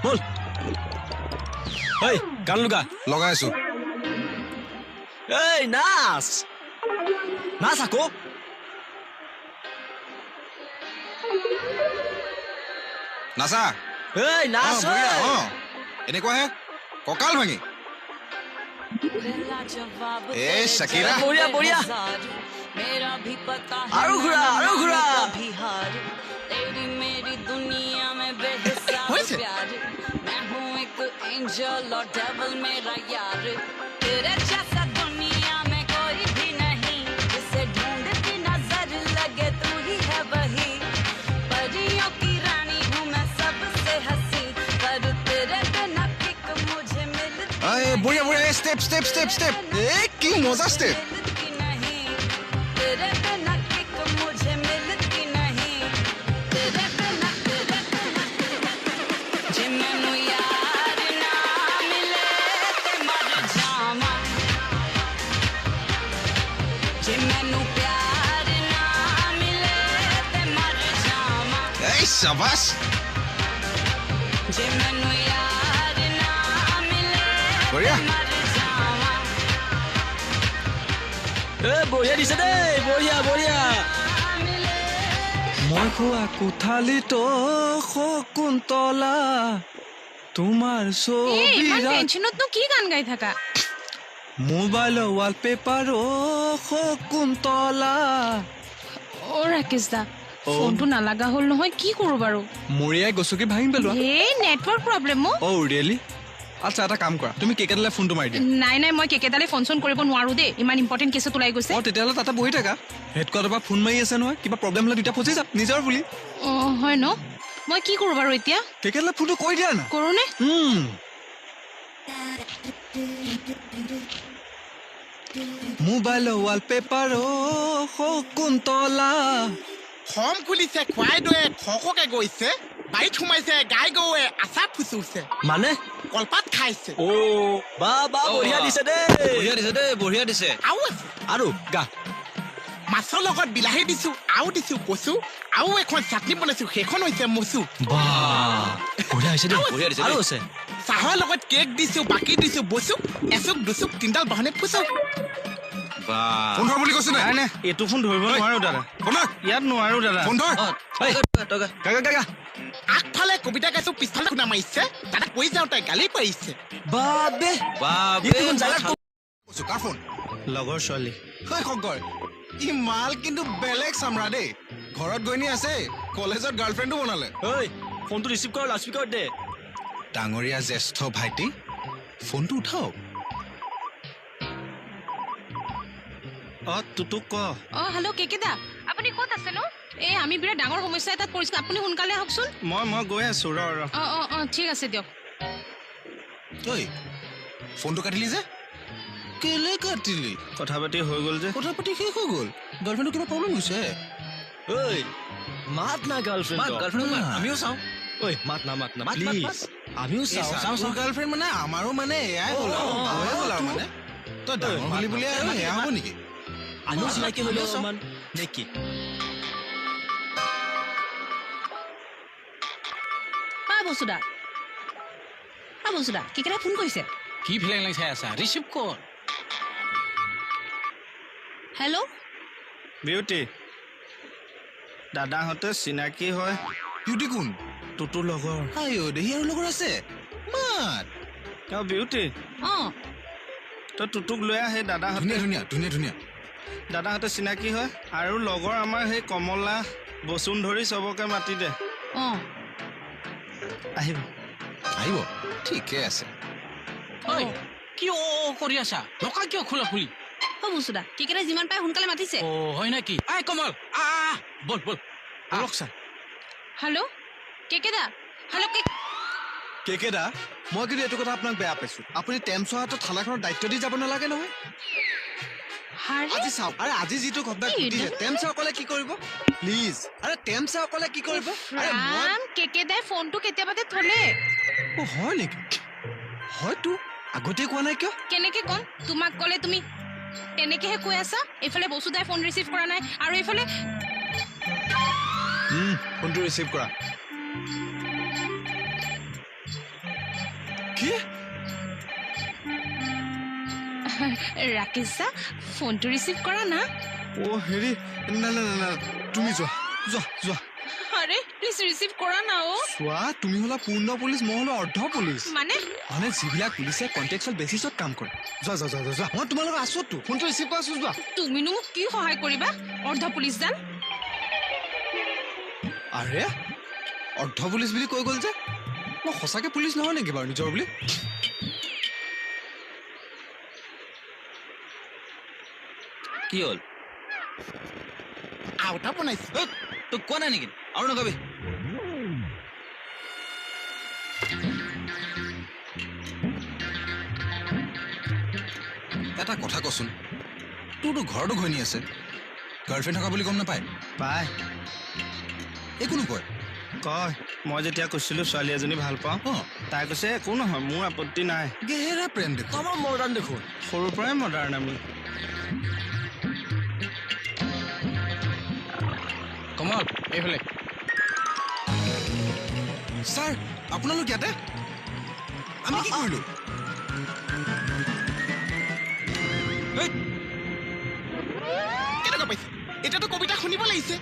বল এই গান লগা লগাই আছো এই নাচ নাচ আকৌ নাচা এই নাচ এনেকুৱাহে কঁকাল ভাঙি এই শাকিৰা বঢ়িয়া বঢ়িয়া আৰু ঘূৰা আৰু ঘূৰা तेरी मेरी दुनिया में बेहिसाब प्यार मैं हूँ एक एंजल और डेविल मेरा यार तेरे जैसा दुनिया में कोई भी नहीं जिसे ढूंढती नजर लगे तू ही है वही परियों की रानी हूँ मैं सबसे हंसी पर तेरे बिना किक मुझे मिलती বঢ়িয়া বঢ়িয়া ষ্টেপ ষ্টেপ ষ্টেপ ষ্টেপ এই কি মজা ষ্টেপ मिलती नहीं तेरे बिना किक मुझे मिलती नहीं तेरे बिना जे मैनू यार ना मिले ते मर जावां जे मैनू प्यार ना मिले ते मर जावां এই শাবাশ जे मैनू यार ना मिले বঢ়িয়া मर जावां এই বঢ়িয়া দিছে দেই বঢ়িয়া বঢ়িয়া মই খোৱা কোঠালিতো শকুন্তলা তোমাৰ ইমান ছবি টেনচনতনো কি গান গাই থাকা মোবাইলৰ ৱালপেপাৰ শকুন্তলা অ ৰাকেশ দা ফোনটো নালাগা হ'ল নহয় কি কৰো বাৰু মৰিয়াই গছকি ভাঙি পেলোৱা এই নেটৱৰ্ক প্ৰব্লেম অ ৰিয়েলি আচ্ছা এটা কাম কৰা তুমি কেকেটালে ফোনটো মাৰি দিয়া নাই নাই মই কেকেটালে ফোন চোন কৰিব নোৱাৰো দেই ইমান ইম্পৰ্টেণ্ট কেছত ওলাই গৈছে অ তেতিয়াহ'লে তাতে বহি থাকা হেডকোৱাৰ্টাৰৰ পৰা ফোন মাৰি আছে নহয় কিবা প্ৰব্লেম হ'লে দুটা ফচি যাম নিজৰ বুলি অ হয় ন মই কি কৰো বাৰু এতিয়া কেকেটালে ফোনটো কৈ দিয়া না কৰোনে মোবাইলৰ ৱালপেপাৰ শকুন্তলা খম খুলিছে খুৱাই দয়ে খকে গৈছে বাৰীত সোমাইছে গাই গৰুৱে আচা ফুচুছে মানে কলপাত খাইছে অ বা বা বঢ়িয়া দিছে দেই বঢ়িয়া দিছে আৰু আছে আৰু গা মাছৰ লগত বিলাহী দিছো আৰু দিছো কচু আৰু এখন চাটনি বনাইছো সেইখন হৈছে মচু বা বঢ়িয়া হৈছে দেই বঢ়িয়া দিছে আৰু আছে চাহৰ লগত কেক দিছো বাকী দিছো বচু এচুক দুচুক তিনডাল বাহনে ফুচু বা ফোন ধৰ বুলি কৈছো নাই নাই এইটো ফোন ধৰিব নোৱাৰো দাদা ফোন ধৰ ইয়াত নোৱাৰো দাদা ফোন ধৰ এই গা গা গা আগফালে কবিতা গাইছো পিছফালে খুন্দা মাৰিছে দাদা কৈ যাওঁ তাই গালি পাৰিছে বাবে বাবে কৈছো কাৰ ফোন লগৰ ছোৱালী হয় শংকৰ ই মাল কিন্তু বেলেগ চামৰা দেই ঘৰত গৈ নি আছে কলেজত গাৰ্লফ্ৰেণ্ডো বনালে ঐ ফোনটো ৰিচিভ কৰ লাউডস্পীকাৰত দে ডাঙৰীয়া জ্যেষ্ঠ ভাইটি ফোনটো উঠাওক অ তুতুক ক অ হেল্ল' কেকেদা আপুনি ক'ত আছে নো এই আমি বিৰাট ডাঙৰ সমস্যা এটাত পৰিছো আপুনি সোনকালে আহকচোন মই গৈ আছো ৰ অ ঠিক আছে দিয়ক ঐ ফোনটো কাটিলি যে কেলে কাটিলি কথা পাতি হৈ গ'ল যে কথা পাতি শেষ হৈ গ'ল গাৰ্লফ্ৰেণ্ডৰ কিবা প্ৰব্লেম হৈছে ঐ মাত না গাৰ্লফ্ৰেণ্ড গাৰ্লফ্ৰেণ্ড আমিও চাওঁ ঐ মাত না প্লিজ আমিও চাওঁ গাৰ্লফ্ৰেণ্ড মানে আমাৰো মানে এয়াই হ'ল মানে তই ডাঙৰ বুলি বুলি আৰু এয়া হ'ব নেকি আমিও চিনাকি হ'লো অকণমান নে কি বসুদা কেকেদাই ফোন কৰিছে কি ফিলিং লাগি চাই আছা ৰিচিভ কৰ হেল্ল' বিউটি দাদাহঁতে চিনাকি হয় বিউটি কোন তুতুৰ লগৰ আইঅ দেহি আৰু লগৰ আছে মাত অ বিউটি অ তই তুতুক লৈ আহে দাদাহঁতে ধুনীয়া ধুনীয়া ধুনীয়া ধুনীয়া দাদাহঁতে চিনাকি হয় আৰু লগৰ আমাৰ সেই কমলা বসুন্ধৰী চবকে মাতি দে অ আহিব আহিব ঠিকে আছে ঐ কি কৰি আছা নকা কিয় খোলা খুলি অ বসুদা কেকেদাই যিমান পায় সোনকালে মাতিছে অ হয় নেকি আই কমল বল বল বলক ছাৰ হেল্ল' কেকেদা হেল্ল' কেকেদা মই কিন্তু এইটো কথা আপোনাক বেয়া পাইছো আপুনি টেমছৰ হাতত থানাখনৰ দায়িত্ব দি যাব নালাগে নহয় আজি চাওক আৰে আজি যিটো ঘটনা ঘটিছে টেমছা অকলে কি কৰিব প্লিজ আৰে টেমছা অকলে কি কৰিব আৰে ৰাম কেকেদাই ফোনটো কেতিয়াবাতে থলে হয় নেকি হয়তো আগতে কোৱা নাই কিয় কেনেকে কম তোমাক ক'লে তুমি তেনেকেহে কৈ আছা এইফালে বসুদাই ফোন ৰিচিভ কৰা নাই আৰু এইফালে ফোনটো ৰিচিভ কৰা কি ৰাকেশ দা ফোনটো ৰিচিভ কৰা না অ হেৰি না না না না তুমি যোৱা যোৱা যোৱা আৰে প্লিজ ৰিচিভ কৰা না অ চোৱা তুমি হলা পূৰ্ণ পুলিচ মই হলো অৰ্ধ পুলিচ মানে মানে যিবিলাক পুলিচে কণ্টেক্সুৱেল বেচিছত কাম কৰে যোৱা যোৱা যোৱা যোৱা মই তোমাৰ লগত আছোতো ফোনটো ৰিচিভ কৰা আছো যোৱা তুমিনো মোক কি সহায় কৰিবা অৰ্ধ পুলিচডাল আৰে অৰ্ধ পুলিচ বুলি কৈ গ'ল যে মই সঁচাকে পুলিচ নহয় নেকি বাৰু নিজৰ বুলি কি হ'ল আউটা বনাইছে তোক কোৱা নাই নেকি আৰু নকবি এটা কথা কচোন তোৰতো ঘৰতো ঘৈণী আছে গাৰ্লফ্ৰেণ্ড থকা বুলি গম নাপায় পাই একো নকয় কয় মই যেতিয়া কৈছিলো ছোৱালী এজনী ভাল পাওঁ অঁ তাই কৈছে একো নহয় মোৰ আপত্তি নাই গেহেৰা প্ৰেম দেখোন আমাৰ মৰ্ডাৰ্ণ দেখোন সৰুৰ পৰাই মডাৰ্ণ আমি কমল এইফালে ছাৰ আপোনালোক ইয়াতে আমি কি কৰিলো কেনেকুৱা পাইছে এতিয়াতো কবিতা শুনিব লাগিছে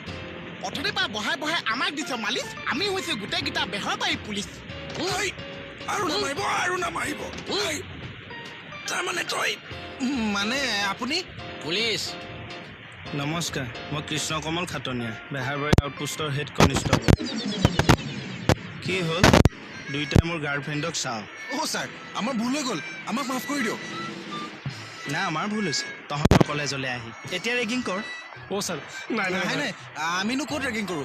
অথনি পৰা বহাই বহাই আমাক দিছে মালিচ আমি হৈছে গোটেইকেইটা বেহৰবাৰী পুলিচ আৰু নামাৰিব তাৰমানে তই মানে আপুনি পুলিচ নমস্কাৰ মই কৃষ্ণ কমল খাটনীয়া বেহাৰবাৰী আউটপোষ্টৰ হেড কনিষ্টবল কি হ'ল দুইটাই মোৰ গাৰ্লফ্ৰেণ্ডক চাওঁ অ' ছাৰ আমাৰ ভুল হৈ গ'ল আমাক মাফ কৰি দিয়ক না আমাৰ ভুল হৈছে তহঁতৰ কলেজলৈ আহি এতিয়া ৰেগিং কৰ অ' ছাৰ নাই নাই নাই আমিনো ক'ত ৰেগিং কৰোঁ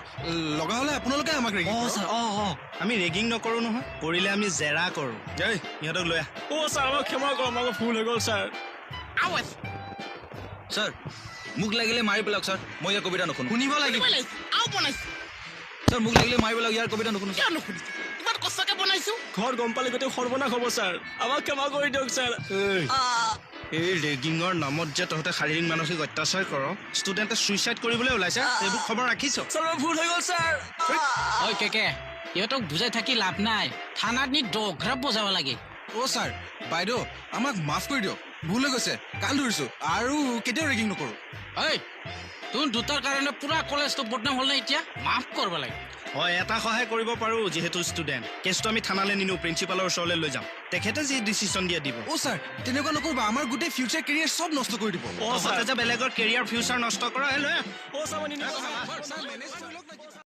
লগা হ'লে আপোনালোকে আমাক ৰেগিং অঁ ছাৰ অঁ আমি ৰেগিং নকৰোঁ নহয় কৰিলে আমি জেৰা কৰোঁ এই ইহঁতক লৈ আহ অ' ছাৰ আমাক ক্ষমা কৰক আমাক ভুল হৈ গ'ল ছাৰ আৱাজ ছাৰ মোক লাগিলে মাৰি পেলাওক ছাৰ মই ইয়াৰ কবিতা নুশুনো শুনিব লাগিব শুনিব লাগিছে আও বনাইছো ছাৰ মোক লাগিলে মাৰি পেলাওক ইয়াৰ কবিতা নুশুনো কিয় নুশুনিছে ইমান কষ্টকে বনাইছো ঘৰত গম পালে গোটেই সৰ্বনাশ হ'ব ছাৰ আমাক ক্ষমা কৰি দিয়ক ছাৰ এই ৰেগিঙৰ নামত যে তহঁতে শাৰীৰিক মানসিক অত্যাচাৰ কৰ ষ্টুডেণ্টে চুইচাইড কৰিবলৈ ওলাইছে এইবোৰ খবৰ ৰাখিছ ছাৰ মোৰ ভুল হৈ গ'ল ছাৰ ঐ কেকে ইহঁতক বুজাই থাকি লাভ নাই থানাত নি ডগ্ৰাপ বজাব লাগে অ' ছাৰ বাইদেউ আমাক মাফ কৰি দিয়ক ভুল হৈ গৈছে কাল ধৰিছোঁ আৰু কেতিয়াও ৰেগিং নকৰোঁ ঐ তোৰ দুটাৰ কাৰণে পুৰা কলেজটো বদনাম হ'ল নে এতিয়া মাফ কৰিব লাগে হয় এটা সহায় কৰিব পাৰোঁ যিহেতু ষ্টুডেণ্ট কেছটো আমি থানালৈ নিনো প্ৰিন্সিপালৰ ওচৰলৈ লৈ যাম তেখেতে যি ডিচিশ্যন দিয়া দিব অ' ছাৰ তেনেকুৱা নকৰিবা আমাৰ গোটেই ফিউচাৰ কেৰিয়াৰ চব নষ্ট কৰি দিব তহঁতে যে বেলেগৰ কেৰিয়াৰ ফিউচাৰ নষ্ট কৰা লৈ আহ। অ' ছাৰ মই নিনিওঁ। ছাৰ মেনেজ কৰি লওক না।